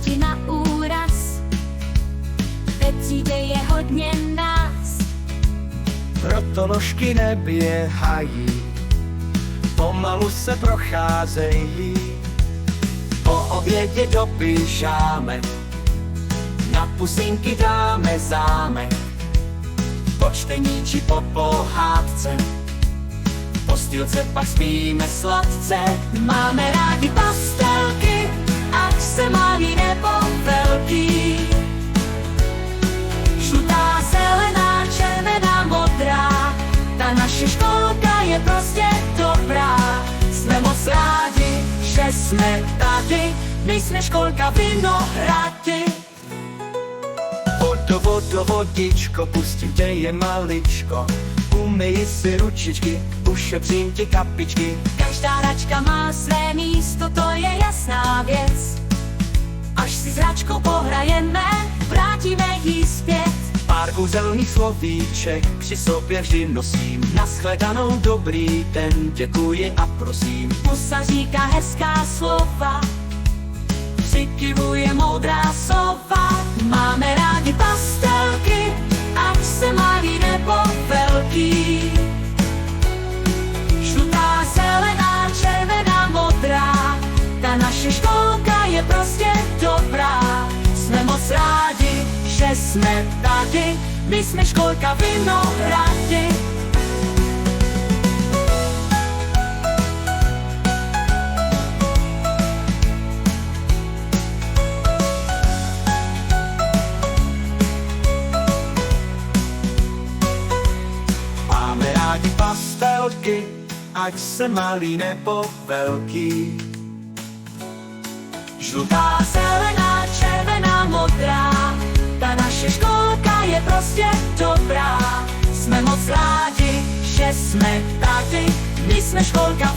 děti na úraz. Ve třídě je hodně nás, proto nožky neběhají, pomalu se procházejí. Po obědě do pyžáme, na pusinky dáme zámek. Po čtení či po pohádce, v postýlce pak spíme sladce. Máme rádi pastelky, ať se malý nebo velký. Žlutá, zelená, červená, modrá, ta naše školka je prostě dobrá. Jsme moc rádi, že jsme tady, my jsme školka Vinohrady. Vodo, vodičko, pustím tě jen maličko, umyj si ručičky, ušetřím ti kapičky. Každá hračka má své místo, to je jasná věc. Až si s hračkou pohrajeme, vrátíme jí zpět. Pár kouzelných slovíček při sobě vždy nosím. Nashledanou, dobrý den, děkuji a prosím. Pusa říká hezká slova, přikivuje moudrá sova. Máme rádi pastelky, ať se malý nebo velký. Žlutá, zelená, červená, modrá, ta naše školka je prostě dobrá. Jsme moc rádi, že jsme tady, my jsme školka Vinohrady. Máme rádi pastelky, ať se malý nebo velký. Žlutá, zelená, červená, modrá, ta naše školka je prostě dobrá. Jsme moc rádi, že jsme tady, my jsme školka